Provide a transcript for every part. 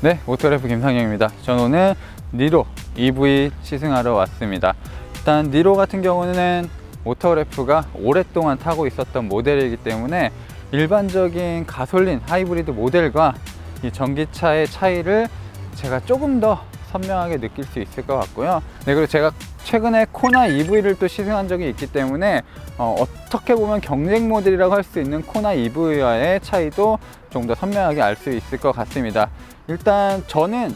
네, 오토래프 김상영입니다. 저는 오늘 니로 EV 시승하러 왔습니다. 일단 니로 같은 경우는 오토래프가 오랫동안 타고 있었던 모델이기 때문에 일반적인 가솔린 하이브리드 모델과 이 전기차의 차이를 제가 조금 더 선명하게 느낄 수 있을 것 같고요. 네, 그리고 제가 최근에 코나 EV를 또 시승한 적이 있기 때문에 어떻게 보면 경쟁 모델이라고 할 수 있는 코나 EV와의 차이도 좀 더 선명하게 알 수 있을 것 같습니다. 일단 저는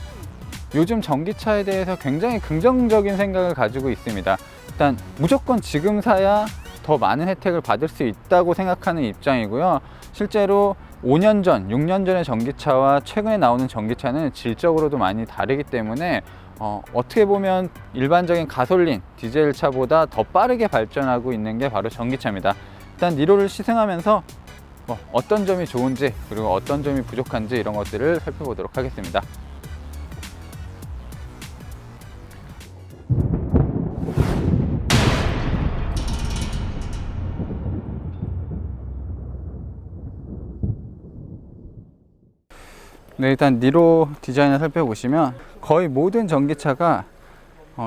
요즘 전기차에 대해서 굉장히 긍정적인 생각을 가지고 있습니다. 일단 무조건 지금 사야 더 많은 혜택을 받을 수 있다고 생각하는 입장이고요. 실제로 5년 전, 6년 전의 전기차와 최근에 나오는 전기차는 질적으로도 많이 다르기 때문에 어떻게 보면 일반적인 가솔린, 디젤 차보다 더 빠르게 발전하고 있는 게 바로 전기차입니다. 일단 니로를 시승하면서 어떤 점이 좋은지 그리고 어떤 점이 부족한지 이런 것들을 살펴보도록 하겠습니다. 네, 일단 니로 디자인을 살펴보시면 거의 모든 전기차가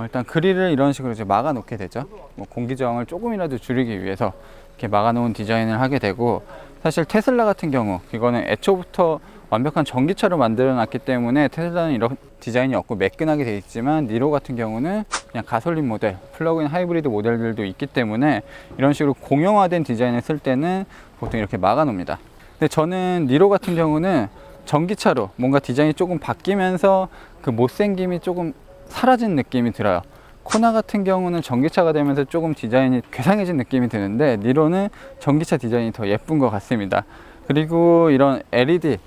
일단 그릴을 이런 식으로 이제 막아 놓게 되죠. 공기저항을 조금이라도 줄이기 위해서 이렇게 막아 놓은 디자인을 하게 되고, 사실 테슬라 같은 경우 이거는 애초부터 완벽한 전기차로 만들어 놨기 때문에 테슬라는 이런 디자인이 없고 매끈하게 되어 있지만, 니로 같은 경우는 그냥 가솔린 모델, 플러그인 하이브리드 모델들도 있기 때문에 이런 식으로 공용화된 디자인을 쓸 때는 보통 이렇게 막아 놓습니다. 근데 저는 니로 같은 경우는 전기차로 뭔가 디자인이 조금 바뀌면서 그 못생김이 조금 사라진 느낌이 들어요. 코나 같은 경우는 전기차가 되면서 조금 디자인이 괴상해진 느낌이 드는데, 니로는 전기차 디자인이 더 예쁜 것 같습니다. 그리고 이런 LED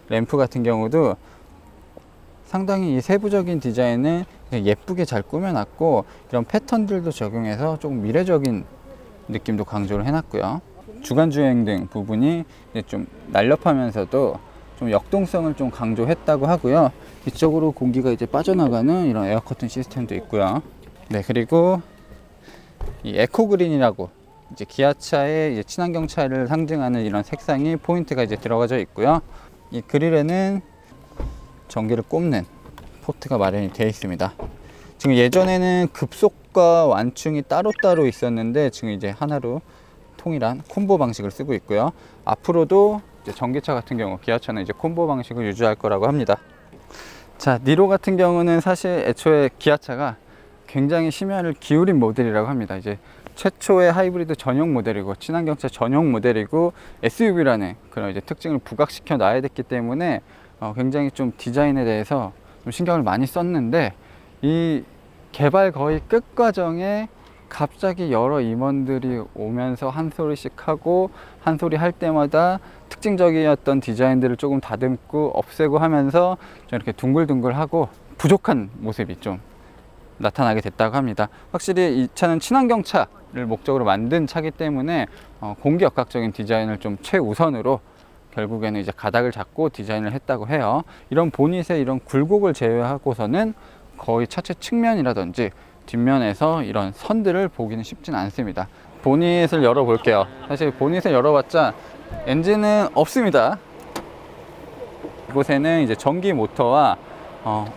램프 같은 경우도 상당히 이 세부적인 디자인을 예쁘게 잘 꾸며놨고, 이런 패턴들도 적용해서 조금 미래적인 느낌도 강조를 해놨고요. 주간주행등 부분이 좀 날렵하면서도 좀 역동성을 좀 강조했다고 하고요. 이쪽으로 공기가 이제 빠져나가는 이런 에어 커튼 시스템도 있고요. 네, 그리고 이 에코그린이라고 이제 기아차의 이제 친환경 차를 상징하는 이런 색상이 포인트가 이제 들어가져 있고요. 이 그릴에는 전기를 꼽는 포트가 마련이 되어 있습니다. 지금 예전에는 급속과 완충이 따로따로 있었는데 지금 이제 하나로 통일한 콤보 방식을 쓰고 있고요. 앞으로도 이제 전기차 같은 경우 기아차는 이제 콤보 방식을 유지할 거라고 합니다. 자, 니로 같은 경우는 사실 애초에 기아차가 굉장히 심혈을 기울인 모델이라고 합니다. 이제 최초의 하이브리드 전용 모델이고 친환경차 전용 모델이고 SUV라는 그런 이제 특징을 부각시켜 놔야 됐기 때문에 굉장히 좀 디자인에 대해서 좀 신경을 많이 썼는데, 이 개발 거의 끝 과정에 갑자기 여러 임원들이 오면서 한 소리씩 하고 한 소리 할 때마다 특징적이었던 디자인들을 조금 다듬고 없애고 하면서 좀 이렇게 둥글둥글하고 부족한 모습이 좀 나타나게 됐다고 합니다. 확실히 이 차는 친환경 차를 목적으로 만든 차기 때문에 공기역학적인 디자인을 좀 최우선으로 결국에는 이제 가닥을 잡고 디자인을 했다고 해요. 이런 보닛의 이런 굴곡을 제외하고서는 거의 차체 측면이라든지 뒷면에서 이런 선들을 보기는 쉽진 않습니다. 보닛을 열어 볼게요. 사실 보닛을 열어봤자 엔진은 없습니다. 이곳에는 이제 전기 모터와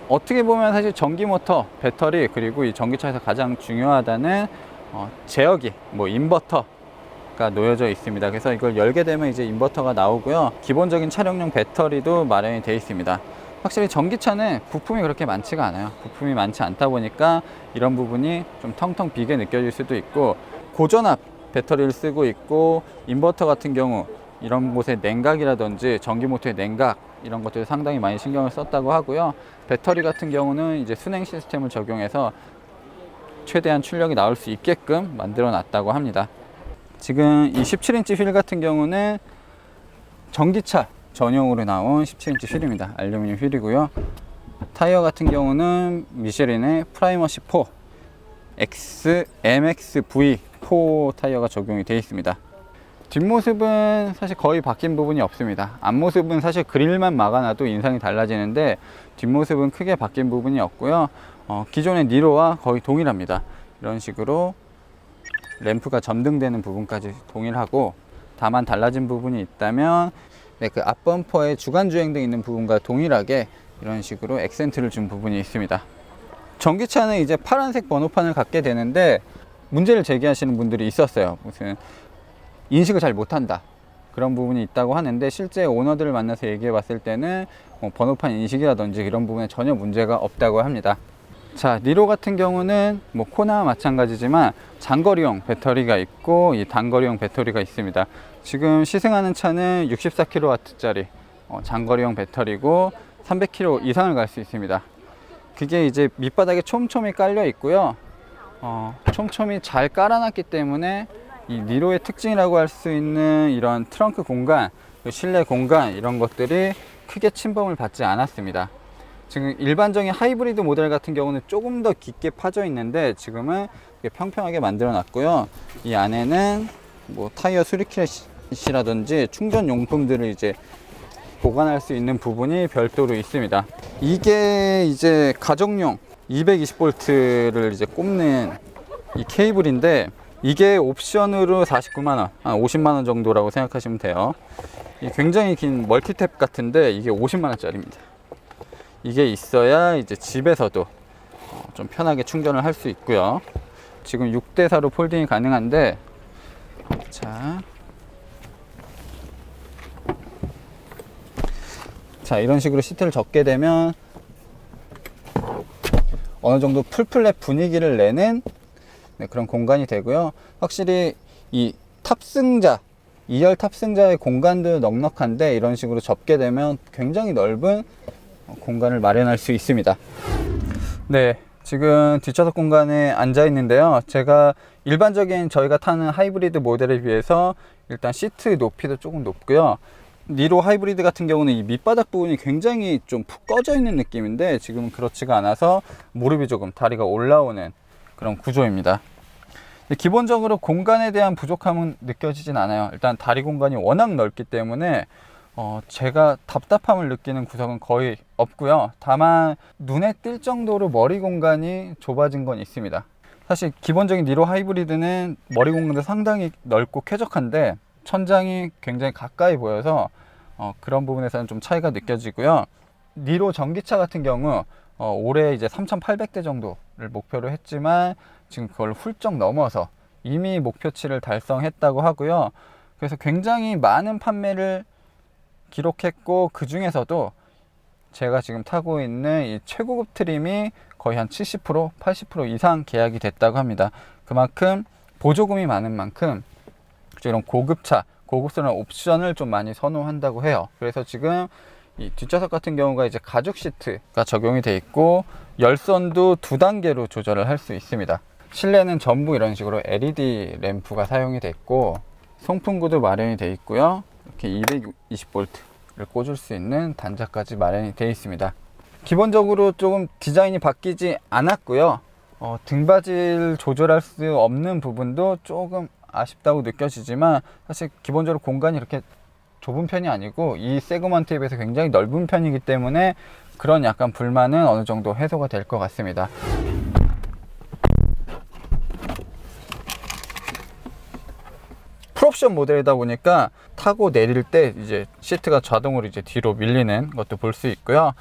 어떻게 보면 사실 전기 모터, 배터리, 그리고 이 전기차에서 가장 중요하다는 제어기, 인버터가 놓여져 있습니다. 그래서 이걸 열게 되면 이제 인버터가 나오고요. 기본적인 차량용 배터리도 마련이 되어 있습니다. 확실히 전기차는 부품이 그렇게 많지가 않아요. 부품이 많지 않다 보니까 이런 부분이 좀 텅텅 비게 느껴질 수도 있고, 고전압 배터리를 쓰고 있고, 인버터 같은 경우 이런 곳에 냉각이라든지 전기 모터의 냉각 이런 것들 상당히 많이 신경을 썼다고 하고요. 배터리 같은 경우는 이제 순행 시스템을 적용해서 최대한 출력이 나올 수 있게끔 만들어 놨다고 합니다. 지금 이 17인치 휠 같은 경우는 전기차 전용으로 나온 17인치 휠입니다. 알루미늄 휠이고요. 타이어 같은 경우는 미쉐린의 프라이머시 4 MXV4 타이어가 적용이 되어 있습니다. 뒷모습은 사실 거의 바뀐 부분이 없습니다. 앞모습은 사실 그릴만 막아놔도 인상이 달라지는데 뒷모습은 크게 바뀐 부분이 없고요. 기존의 니로와 거의 동일합니다. 이런 식으로 램프가 점등되는 부분까지 동일하고, 다만 달라진 부분이 있다면 그 앞범퍼에 주간주행등 있는 부분과 동일하게 이런 식으로 액센트를 준 부분이 있습니다. 전기차는 이제 파란색 번호판을 갖게 되는데 문제를 제기하시는 분들이 있었어요. 무슨 인식을 잘 못한다, 그런 부분이 있다고 하는데, 실제 오너들을 만나서 얘기해 봤을 때는 번호판 인식이라든지 이런 부분에 전혀 문제가 없다고 합니다. 자, 니로 같은 경우는 코나와 마찬가지지만 장거리용 배터리가 있고 이 단거리용 배터리가 있습니다. 지금 시승하는 차는 64kW짜리 장거리용 배터리고 300km 이상을 갈 수 있습니다. 그게 이제 밑바닥에 촘촘히 깔려 있고요. 촘촘히 잘 깔아놨기 때문에 이 니로의 특징이라고 할 수 있는 이런 트렁크 공간, 실내 공간, 이런 것들이 크게 침범을 받지 않았습니다. 지금 일반적인 하이브리드 모델 같은 경우는 조금 더 깊게 파져 있는데 지금은 평평하게 만들어 놨고요. 이 안에는 타이어 수리킷이라든지 충전 용품들을 이제 보관할 수 있는 부분이 별도로 있습니다. 이게 이제 가정용 220V를 이제 꼽는 이 케이블인데, 이게 옵션으로 49만원, 한 50만원 정도라고 생각하시면 돼요. 굉장히 긴 멀티탭 같은데 이게 50만원짜리입니다. 이게 있어야 이제 집에서도 좀 편하게 충전을 할 수 있고요. 지금 6대4로 폴딩이 가능한데, 자, 이런 식으로 시트를 접게 되면 어느 정도 풀플랫 분위기를 내는 그런 공간이 되고요. 확실히 이 탑승자, 2열 탑승자의 공간도 넉넉한데 이런 식으로 접게 되면 굉장히 넓은 공간을 마련할 수 있습니다. 네, 지금 뒷좌석 공간에 앉아 있는데요. 제가 일반적인 저희가 타는 하이브리드 모델에 비해서 일단 시트 높이도 조금 높고요. 니로 하이브리드 같은 경우는 이 밑바닥 부분이 굉장히 좀 푹 꺼져 있는 느낌인데 지금은 그렇지가 않아서 무릎이 조금 다리가 올라오는 그런 구조입니다. 기본적으로 공간에 대한 부족함은 느껴지진 않아요. 일단 다리 공간이 워낙 넓기 때문에 제가 답답함을 느끼는 구석은 거의 없고요. 다만 눈에 띌 정도로 머리 공간이 좁아진 건 있습니다. 사실 기본적인 니로 하이브리드는 머리 공간도 상당히 넓고 쾌적한데 천장이 굉장히 가까이 보여서 그런 부분에서는 좀 차이가 느껴지고요. 니로 전기차 같은 경우 올해 이제 3,800대 정도를 목표로 했지만 지금 그걸 훌쩍 넘어서 이미 목표치를 달성했다고 하고요. 그래서 굉장히 많은 판매를 기록했고, 그 중에서도 제가 지금 타고 있는 이 최고급 트림이 거의 한 70%, 80% 이상 계약이 됐다고 합니다. 그만큼 보조금이 많은 만큼 이런 고급차, 고급스러운 옵션을 좀 많이 선호한다고 해요. 그래서 지금 이 뒷좌석 같은 경우가 이제 가죽 시트가 적용이 되어 있고 열선도 2단계로 조절을 할 수 있습니다. 실내는 전부 이런 식으로 LED 램프가 사용이 됐고 송풍구도 마련이 되어 있고요. 이렇게 220V를 꽂을 수 있는 단자까지 마련이 되어 있습니다. 기본적으로 조금 디자인이 바뀌지 않았고요. 등받이를 조절할 수 없는 부분도 조금 아쉽다고 느껴지지만 사실 기본적으로 공간이 이렇게 좁은 편이 아니고 이 세그먼트에 비해서 굉장히 넓은 편이기 때문에 그런 약간 불만은 어느 정도 해소가 될 것 같습니다. 풀옵션 모델이다 보니까 타고 내릴 때 이제 시트가 자동으로 이제 뒤로 밀리는 것도 볼 수 있고요.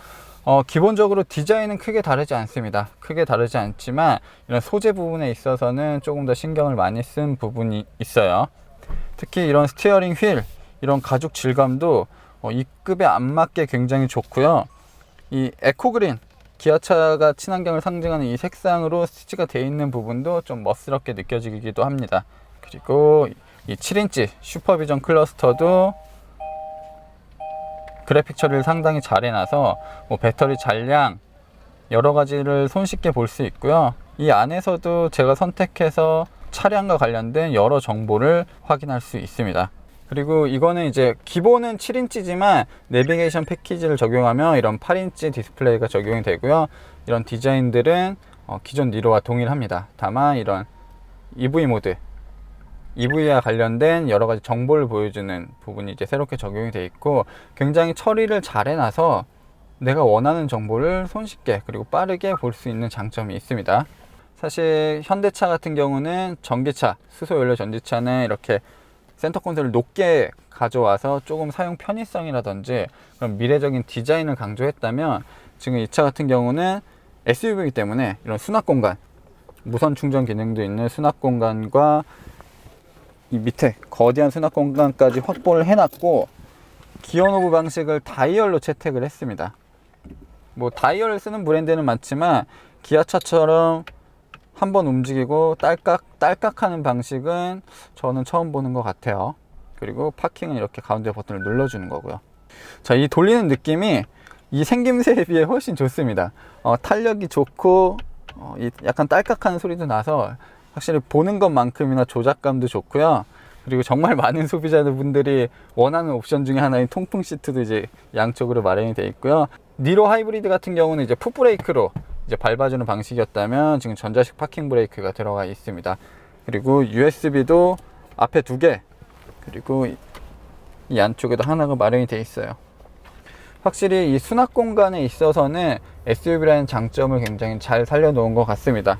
기본적으로 디자인은 크게 다르지 않습니다. 크게 다르지 않지만 이런 소재 부분에 있어서는 조금 더 신경을 많이 쓴 부분이 있어요. 특히 이런 스티어링 휠, 이런 가죽 질감도 이 급에 안 맞게 굉장히 좋고요. 이 에코그린, 기아차가 친환경을 상징하는 이 색상으로 스티치가 되어 있는 부분도 좀 멋스럽게 느껴지기도 합니다. 그리고 이 7인치 슈퍼비전 클러스터도 그래픽 처리를 상당히 잘 해놔서 배터리 잔량 여러 가지를 손쉽게 볼 수 있고요. 이 안에서도 제가 선택해서 차량과 관련된 여러 정보를 확인할 수 있습니다. 그리고 이거는 이제 기본은 7인치지만 내비게이션 패키지를 적용하며 이런 8인치 디스플레이가 적용이 되고요. 이런 디자인들은 기존 니로와 동일합니다. 다만 이런 EV 모드, EV와 관련된 여러 가지 정보를 보여주는 부분이 이제 새롭게 적용이 되어 있고 굉장히 처리를 잘 해놔서 내가 원하는 정보를 손쉽게 그리고 빠르게 볼 수 있는 장점이 있습니다. 사실 현대차 같은 경우는 전기차, 수소연료 전지차는 이렇게 센터 콘솔을 높게 가져와서 조금 사용 편의성이라든지 그런 미래적인 디자인을 강조했다면 지금 이 차 같은 경우는 SUV이기 때문에 이런 수납 공간, 무선 충전 기능도 있는 수납 공간과 이 밑에 거대한 수납 공간까지 확보를 해놨고, 기어 노브 방식을 다이얼로 채택을 했습니다. 뭐 다이얼을 쓰는 브랜드는 많지만 기아차처럼 한번 움직이고 딸깍하는 방식은 저는 처음 보는 것 같아요. 그리고 파킹은 이렇게 가운데 버튼을 눌러주는 거고요. 자, 이 돌리는 느낌이 이 생김새에 비해 훨씬 좋습니다. 탄력이 좋고 이 약간 딸깍하는 소리도 나서 확실히 보는 것만큼이나 조작감도 좋고요. 그리고 정말 많은 소비자분들이 원하는 옵션 중에 하나인 통풍 시트도 이제 양쪽으로 마련이 되어 있고요. 니로 하이브리드 같은 경우는 이제 풋브레이크로 이제 밟아주는 방식이었다면 지금 전자식 파킹 브레이크가 들어가 있습니다. 그리고 USB도 앞에 2개, 그리고 이 안쪽에도 하나가 마련이 되어 있어요. 확실히 이 수납 공간에 있어서는 SUV라는 장점을 굉장히 잘 살려놓은 것 같습니다.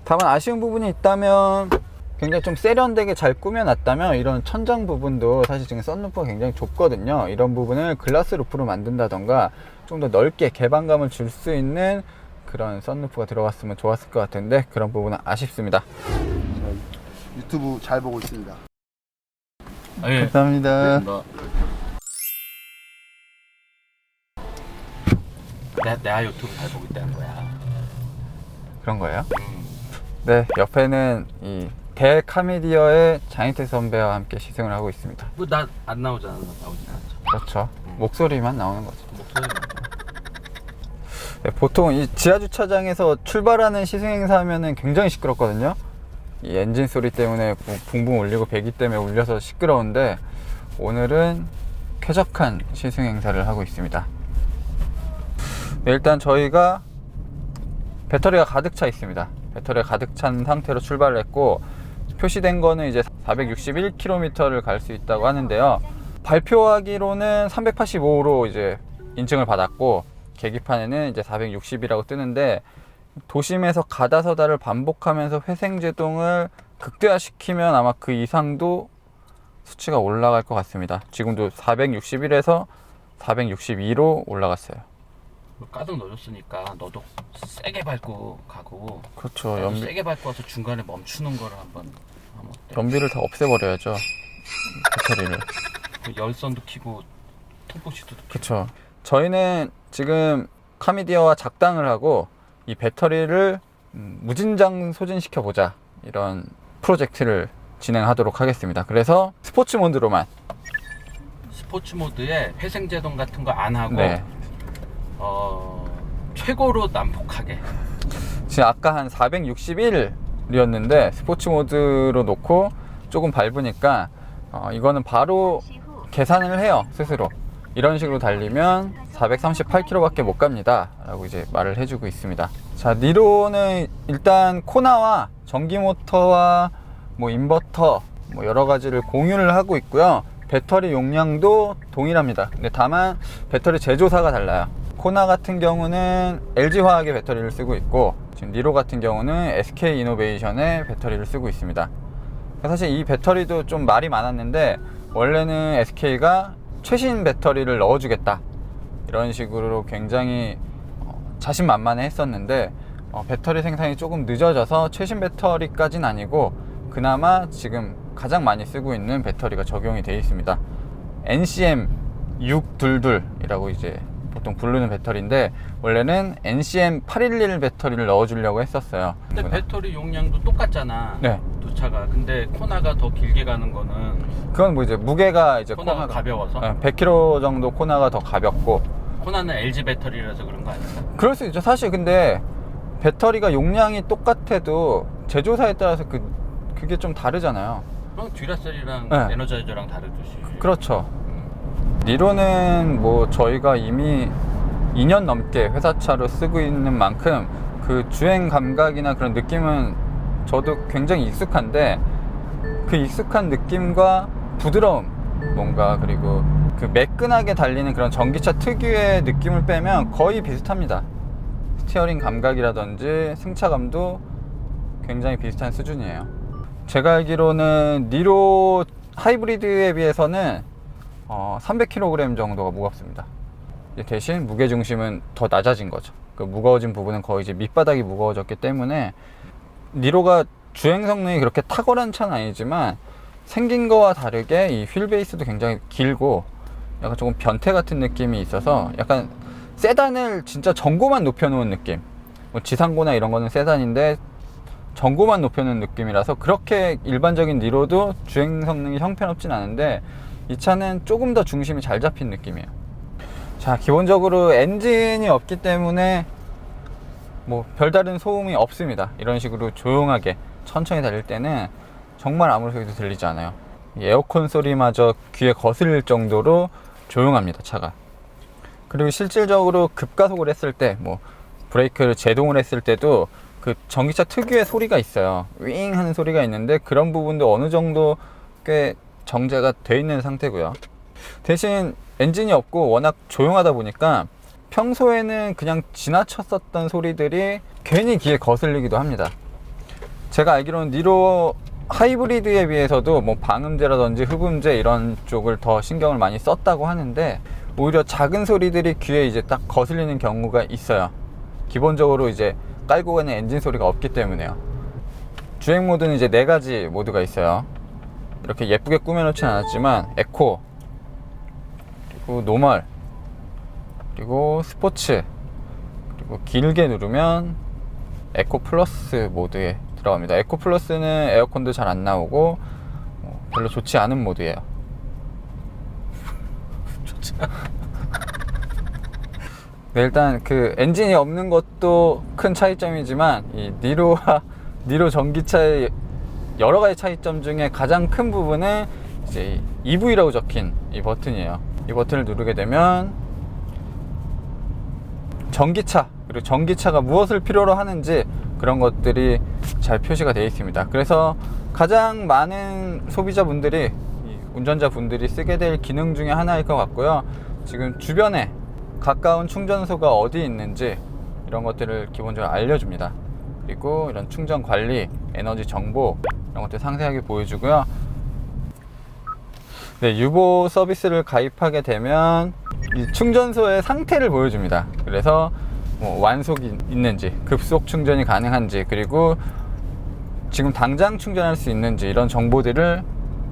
다만 아쉬운 부분이 있다면, 굉장히 좀 세련되게 잘 꾸며놨다면 이런 천장 부분도 사실 지금 썬루프가 굉장히 좁거든요. 이런 부분을 글라스 루프로 만든다던가 좀 더 넓게 개방감을 줄 수 있는 그런 썬루프가 들어갔으면 좋았을 것 같은데 그런 부분은 아쉽습니다. 유튜브 잘 보고 있습니다. 네. 감사합니다. 내가 유튜브 잘 보고 있다는 거야. 그런 거예요? 네, 옆에는 이 델카미디어의 장희태 선배와 함께 시승을 하고 있습니다. 뭐 나 안 나오잖아. 나오진 않죠. 그렇죠. 목소리만 나오는 거죠. 목소리만. 네, 보통 이 지하주차장에서 출발하는 시승행사 하면은 굉장히 시끄럽거든요. 이 엔진 소리 때문에 붕붕 울리고 배기 때문에 울려서 시끄러운데, 오늘은 쾌적한 시승행사를 하고 있습니다. 네, 일단 저희가 배터리가 가득 차 있습니다. 배터리가 가득 찬 상태로 출발을 했고, 표시된 거는 이제 461km를 갈 수 있다고 하는데요. 발표하기로는 385로 이제 인증을 받았고, 계기판에는 이제 460이라고 뜨는데, 도심에서 가다서다를 반복하면서 회생제동을 극대화시키면 아마 그 이상도 수치가 올라갈 것 같습니다. 지금도 461에서 462로 올라갔어요. 가득 넣어줬으니까 너도 세게 밟고 가고. 그렇죠. 세게 밟고 와서 중간에 멈추는 거를 한번 하면 어때? 연비를 다 없애버려야죠. 배터리를. 그 열선도 켜고 통풍시트도 켜고. 그렇죠. 저희는 지금 카미디어와 작당을 하고 이 배터리를 무진장 소진시켜 보자, 이런 프로젝트를 진행하도록 하겠습니다. 그래서 스포츠 모드로만. 스포츠 모드에 회생제동 같은 거 안 하고. 네. 최고로 난폭하게. 지금 아까 한 461이었는데 스포츠 모드로 놓고 조금 밟으니까 이거는 바로 계산을 해요, 스스로. 이런 식으로 달리면 438km밖에 못 갑니다 라고 이제 말을 해주고 있습니다. 자, 니로는 일단 코나와 전기 모터와 뭐 인버터 뭐 여러 가지를 공유를 하고 있고요. 배터리 용량도 동일합니다. 근데 다만 배터리 제조사가 달라요. 코나 같은 경우는 LG화학의 배터리를 쓰고 있고, 지금 니로 같은 경우는 SK이노베이션의 배터리를 쓰고 있습니다. 사실 이 배터리도 좀 말이 많았는데, 원래는 SK가 최신 배터리를 넣어주겠다, 이런 식으로 굉장히 자신만만해 했었는데, 배터리 생산이 조금 늦어져서 최신 배터리까지는 아니고 그나마 지금 가장 많이 쓰고 있는 배터리가 적용이 되어 있습니다. NCM622이라고 이제 보통 부르는 배터리인데, 원래는 NCM811 배터리를 넣어주려고 했었어요. 근데 배터리 용량도 똑같잖아. 네. 두 차가. 근데 코나가 더 길게 가는 거는, 그건 뭐 이제 무게가 이제 코나가 가벼워서? 100kg 정도 코나가 더 가볍고. 코나는 LG 배터리라서 그런 거 아닐까? 그럴 수 있죠. 사실 근데 배터리가 용량이 똑같아도 제조사에 따라서 그게 좀 다르잖아요. 그럼 듀라셀이랑 네. 에너자이저랑 다르듯이. 그렇죠. 니로는 뭐 저희가 이미 2년 넘게 회사차로 쓰고 있는 만큼 그 주행 감각이나 그런 느낌은 저도 굉장히 익숙한데, 그 익숙한 느낌과 부드러움, 뭔가, 그리고 그 매끈하게 달리는 그런 전기차 특유의 느낌을 빼면 거의 비슷합니다. 스티어링 감각이라든지 승차감도 굉장히 비슷한 수준이에요. 제가 알기로는 니로 하이브리드에 비해서는 300kg 정도가 무겁습니다. 이제 대신 무게 중심은 더 낮아진 거죠. 그 무거워진 부분은 거의 이제 밑바닥이 무거워졌기 때문에 니로가 주행 성능이 그렇게 탁월한 차는 아니지만 생긴 거와 다르게 이 휠 베이스도 굉장히 길고 약간 조금 변태 같은 느낌이 있어서 약간 세단을 진짜 전고만 높여놓은 느낌. 뭐 지상고나 이런 거는 세단인데 전고만 높여놓은 느낌이라서 그렇게 일반적인 니로도 주행 성능이 형편없진 않은데 이 차는 조금 더 중심이 잘 잡힌 느낌이에요. 자, 기본적으로 엔진이 없기 때문에 뭐 별다른 소음이 없습니다. 이런 식으로 조용하게 천천히 달릴 때는 정말 아무 소리도 들리지 않아요. 에어컨 소리마저 귀에 거슬릴 정도로 조용합니다, 차가. 그리고 실질적으로 급가속을 했을 때, 뭐 브레이크를 제동을 했을 때도 그 전기차 특유의 소리가 있어요. 윙 하는 소리가 있는데 그런 부분도 어느 정도 꽤 정제가 돼 있는 상태고요. 대신 엔진이 없고 워낙 조용하다 보니까 평소에는 그냥 지나쳤었던 소리들이 괜히 귀에 거슬리기도 합니다. 제가 알기로는 니로 하이브리드에 비해서도 뭐 방음제라든지 흡음제 이런 쪽을 더 신경을 많이 썼다고 하는데 오히려 작은 소리들이 귀에 이제 딱 거슬리는 경우가 있어요. 기본적으로 이제 깔고 가는 엔진 소리가 없기 때문에요. 주행 모드는 이제 4가지 모드가 있어요. 이렇게 예쁘게 꾸며놓진 않았지만 에코, 그리고 노멀, 그리고 스포츠, 그리고 길게 누르면 에코 플러스 모드에 들어갑니다. 에코 플러스는 에어컨도 잘 안 나오고 별로 좋지 않은 모드예요. 좋지. 네, 일단 그 엔진이 없는 것도 큰 차이점이지만 이 니로 전기차의 여러 가지 차이점 중에 가장 큰 부분은 이제 EV라고 적힌 이 버튼이에요. 이 버튼을 누르게 되면 전기차, 그리고 전기차가 무엇을 필요로 하는지 그런 것들이 잘 표시가 되어 있습니다. 그래서 가장 많은 소비자분들이, 운전자분들이 쓰게 될 기능 중에 하나일 것 같고요. 지금 주변에 가까운 충전소가 어디 있는지 이런 것들을 기본적으로 알려줍니다. 그리고 이런 충전 관리, 에너지 정보 이런 것들 상세하게 보여주고요. 네, 유보 서비스를 가입하게 되면 이 충전소의 상태를 보여줍니다. 그래서 뭐 완속이 있는지, 급속 충전이 가능한지, 그리고 지금 당장 충전할 수 있는지 이런 정보들을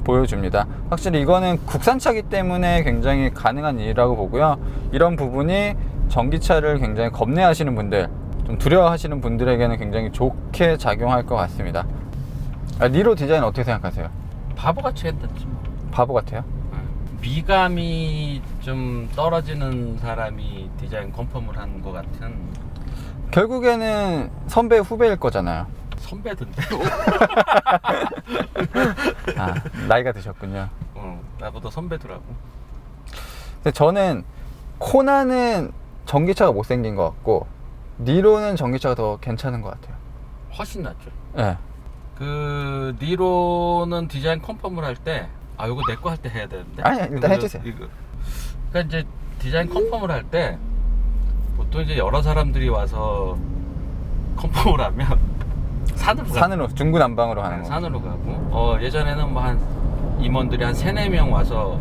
보여줍니다. 확실히 이거는 국산차이기 때문에 굉장히 가능한 일이라고 보고요. 이런 부분이 전기차를 굉장히 겁내하시는 분들, 좀 두려워하시는 분들에게는 굉장히 좋게 작용할 것 같습니다. 니로 디자인 어떻게 생각하세요? 바보같이 했댔지 뭐. 바보 같아요? 미감이 좀 떨어지는 사람이 디자인 컨펌을 한 것 같은. 결국에는 선배 후배일 거잖아요. 선배던데. 아, 나이가 드셨군요. 나보다 선배더라고. 근데 저는 코나는 전기차가 못생긴 것 같고 니로는 전기차가 더 괜찮은 것 같아요. 훨씬 낫죠. 네. 그 니로는 디자인 컨펌을 할 때, 이거 내 거 할 때 해야 되는데. 아니, 일단 해주세요. 그러니까 이제 디자인 컨펌을 할 때 보통 이제 여러 사람들이 와서 컨펌을 하면 산으로 중구난방으로 하는 거. 산으로 가고, 예전에는 뭐 한 임원들이 한 3-4명 와서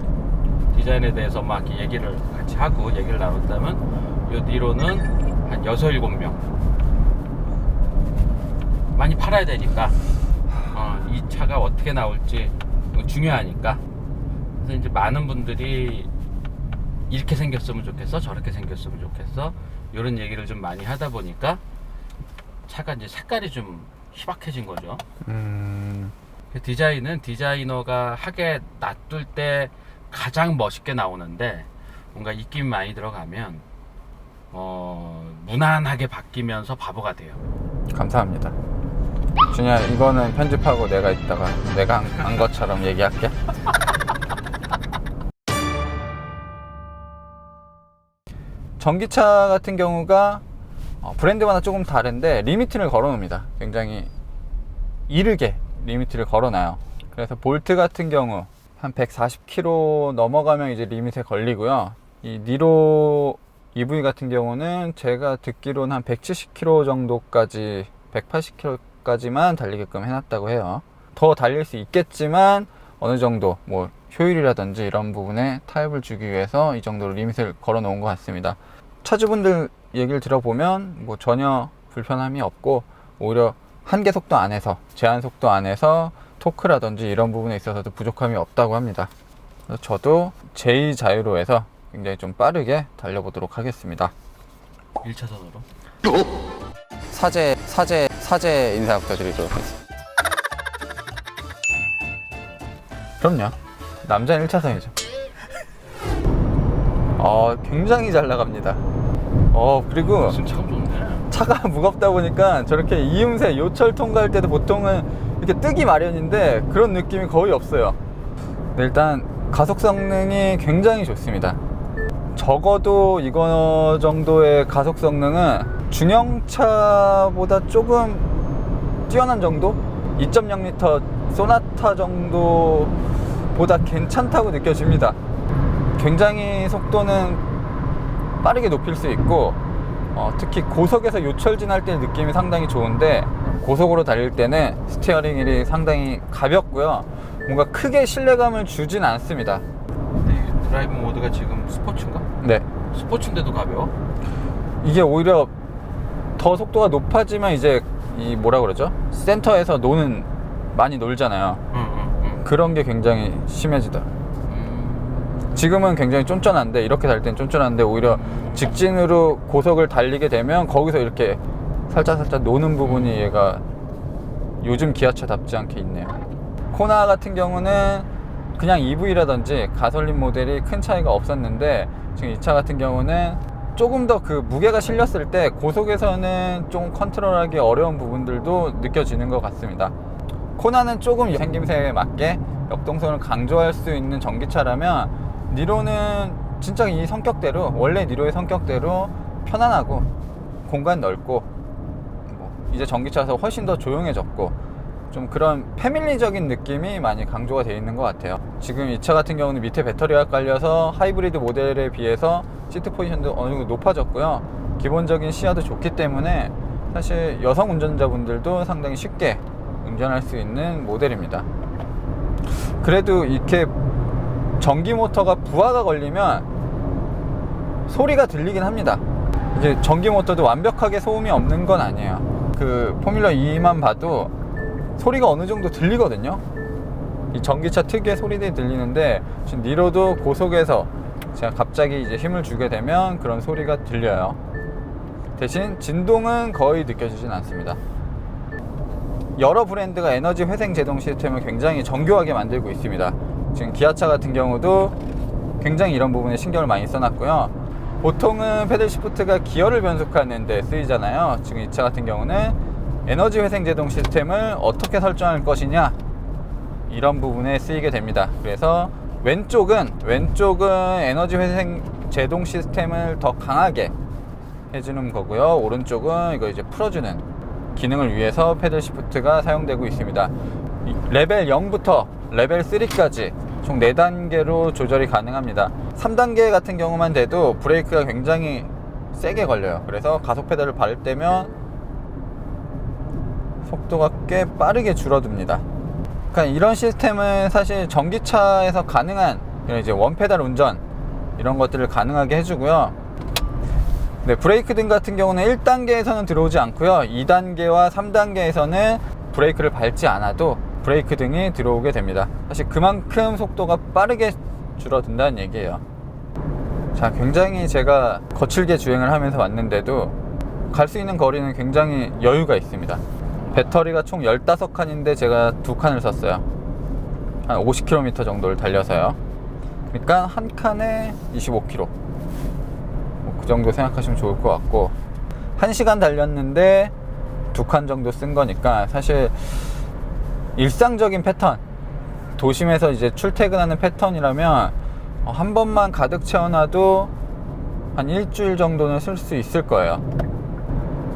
디자인에 대해서 막 얘기를 같이 하고 얘기를 나눴다면 요 니로는 한 6-7명 많이 팔아야 되니까 이 차가 어떻게 나올지 중요하니까. 그래서 이제 많은 분들이 이렇게 생겼으면 좋겠어, 저렇게 생겼으면 좋겠어, 이런 얘기를 좀 많이 하다 보니까 차가 이제 색깔이 좀 희박해진 거죠. 디자인은 디자이너가 하게 놔둘 때 가장 멋있게 나오는데 뭔가 입김이 많이 들어가면 무난하게 바뀌면서 바보가 돼요. 감사합니다. 준이야, 이거는 편집하고 내가 이따가 내가 한 것처럼 얘기할게. 전기차 같은 경우가 브랜드마다 조금 다른데 리미트를 걸어 놓습니다. 굉장히 이르게 리미트를 걸어놔요. 그래서 볼트 같은 경우 한 140km 넘어가면 이제 리미트에 걸리고요. 이 니로 EV 같은 경우는 제가 듣기로는 한 170km 정도까지, 180km까지만 달리게끔 해놨다고 해요. 더 달릴 수 있겠지만 어느 정도 뭐 효율이라든지 이런 부분에 타협을 주기 위해서 이 정도로 리밋을 걸어 놓은 것 같습니다. 차주분들 얘기를 들어보면 뭐 전혀 불편함이 없고 오히려 한계 속도 안에서, 제한 속도 안에서 토크라든지 이런 부분에 있어서도 부족함이 없다고 합니다. 그래서 저도 제2 자유로에서 굉장히 좀 빠르게 달려보도록 하겠습니다. 1차선으로. 사제 인사부터 드리도록 하겠습니다. 그럼요. 남자는 1차선이죠. 굉장히 잘 나갑니다. 그리고 지금 참 좋네. 차가 무겁다 보니까 저렇게 이음새 요철 통과할 때도 보통은 이렇게 뜨기 마련인데 그런 느낌이 거의 없어요. 네, 일단 가속 성능이 굉장히 좋습니다. 적어도 이거 정도의 가속 성능은 중형차보다 조금 뛰어난 정도? 2.0L 소나타 정도보다 괜찮다고 느껴집니다. 굉장히 속도는 빠르게 높일 수 있고 특히 고속에서 요철진할 때 느낌이 상당히 좋은데 고속으로 달릴 때는 스티어링 휠이 상당히 가볍고요. 뭔가 크게 실내감을 주진 않습니다. 근데 드라이브 모드가 지금 스포츠인가? 네. 스포츠인데도 가벼워? 이게 오히려 더 속도가 높아지면 이제 이 뭐라 그러죠? 센터에서 많이 놀잖아요. 그런 게 굉장히 심해지더라. 지금은 굉장히 쫀쫀한데 이렇게 달 땐 쫀쫀한데 오히려 직진으로 고속을 달리게 되면 거기서 이렇게 살짝 노는 부분이 얘가 요즘 기아차답지 않게 있네요. 코나 같은 경우는 그냥 EV라든지 가솔린 모델이 큰 차이가 없었는데 지금 이 차 같은 경우는 조금 더 그 무게가 실렸을 때 고속에서는 좀 컨트롤하기 어려운 부분들도 느껴지는 것 같습니다. 코나는 조금 생김새에 맞게 역동성을 강조할 수 있는 전기차라면 니로는 진짜 이 성격대로, 원래 니로의 성격대로 편안하고 공간 넓고 이제 전기차라서 훨씬 더 조용해졌고 좀 그런 패밀리적인 느낌이 많이 강조가 되어 있는 것 같아요. 지금 이 차 같은 경우는 밑에 배터리가 깔려서 하이브리드 모델에 비해서 시트 포지션도 어느 정도 높아졌고요. 기본적인 시야도 좋기 때문에 사실 여성 운전자분들도 상당히 쉽게 운전할 수 있는 모델입니다. 그래도 이렇게 전기 모터가 부하가 걸리면 소리가 들리긴 합니다. 이제 전기 모터도 완벽하게 소음이 없는 건 아니에요. 그 포뮬러 2만 봐도 소리가 어느 정도 들리거든요. 이 전기차 특유의 소리들이 들리는데 지금 니로도 고속에서 제가 갑자기 이제 힘을 주게 되면 그런 소리가 들려요. 대신 진동은 거의 느껴지진 않습니다. 여러 브랜드가 에너지 회생 제동 시스템을 굉장히 정교하게 만들고 있습니다. 지금 기아차 같은 경우도 굉장히 이런 부분에 신경을 많이 써놨고요. 보통은 패들 시프트가 기어를 변속하는 데 쓰이잖아요. 지금 이 차 같은 경우는 에너지 회생 제동 시스템을 어떻게 설정할 것이냐 이런 부분에 쓰이게 됩니다. 그래서 왼쪽은 에너지 회생 제동 시스템을 더 강하게 해주는 거고요. 오른쪽은 이거 이제 풀어주는 기능을 위해서 패들 시프트가 사용되고 있습니다. 레벨 0부터 레벨 3까지 총 4단계로 조절이 가능합니다. 3단계 같은 경우만 돼도 브레이크가 굉장히 세게 걸려요. 그래서 가속 페달을 밟을 때면 속도가 꽤 빠르게 줄어듭니다. 그러니까 이런 시스템은 사실 전기차에서 가능한 이제 원페달 운전 이런 것들을 가능하게 해주고요. 네, 브레이크 등 같은 경우는 1단계에서는 들어오지 않고요. 2단계와 3단계에서는 브레이크를 밟지 않아도 브레이크 등이 들어오게 됩니다. 사실 그만큼 속도가 빠르게 줄어든다는 얘기예요. 자, 굉장히 제가 거칠게 주행을 하면서 왔는데도 갈 수 있는 거리는 굉장히 여유가 있습니다. 배터리가 총 15칸인데 제가 2칸을 썼어요. 한 50km 정도를 달려서요. 그러니까 한 칸에 25km. 그 정도 생각하시면 좋을 것 같고 1시간 달렸는데 2칸 정도 쓴 거니까 사실 일상적인 패턴, 도심에서 이제 출퇴근하는 패턴이라면 한 번만 가득 채워놔도 한 일주일 정도는 쓸 수 있을 거예요.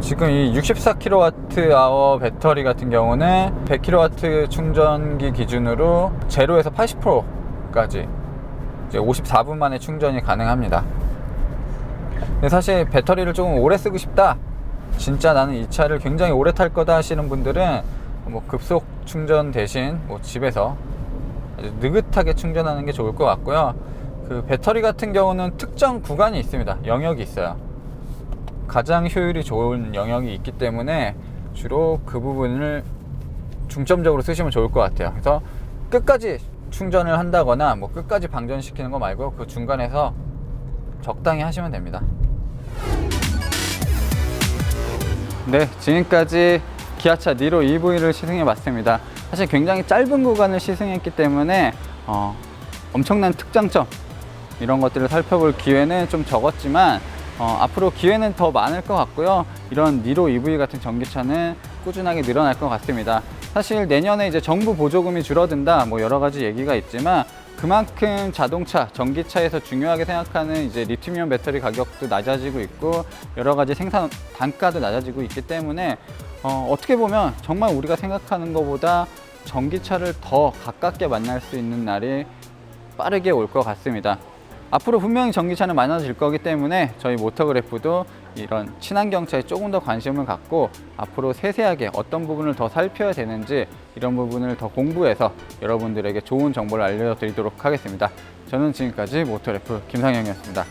지금 이 64kWh 배터리 같은 경우는 100kW 충전기 기준으로 0에서 80%까지 이제 54분 만에 충전이 가능합니다. 근데 사실 배터리를 조금 오래 쓰고 싶다, 진짜 나는 이 차를 굉장히 오래 탈 거다 하시는 분들은 뭐 급속 충전 대신 뭐 집에서 아주 느긋하게 충전하는 게 좋을 것 같고요. 그 배터리 같은 경우는 특정 구간이 있습니다. 영역이 있어요. 가장 효율이 좋은 영역이 있기 때문에 주로 그 부분을 중점적으로 쓰시면 좋을 것 같아요. 그래서 끝까지 충전을 한다거나 뭐 끝까지 방전시키는 거 말고 그 중간에서 적당히 하시면 됩니다. 네, 지금까지 기아차 니로 EV를 시승해 봤습니다. 사실 굉장히 짧은 구간을 시승했기 때문에 엄청난 특장점 이런 것들을 살펴볼 기회는 좀 적었지만 앞으로 기회는 더 많을 것 같고요. 이런 니로 EV 같은 전기차는 꾸준하게 늘어날 것 같습니다. 사실 내년에 이제 정부 보조금이 줄어든다 뭐 여러 가지 얘기가 있지만 그만큼 자동차, 전기차에서 중요하게 생각하는 이제 리튬이온 배터리 가격도 낮아지고 있고 여러 가지 생산 단가도 낮아지고 있기 때문에 어떻게 보면 정말 우리가 생각하는 것보다 전기차를 더 가깝게 만날 수 있는 날이 빠르게 올 것 같습니다. 앞으로 분명히 전기차는 많아질 거기 때문에 저희 모터그래프도 이런 친환경차에 조금 더 관심을 갖고 앞으로 세세하게 어떤 부분을 더 살펴야 되는지 이런 부분을 더 공부해서 여러분들에게 좋은 정보를 알려드리도록 하겠습니다. 저는 지금까지 모터그래프 김상영이었습니다.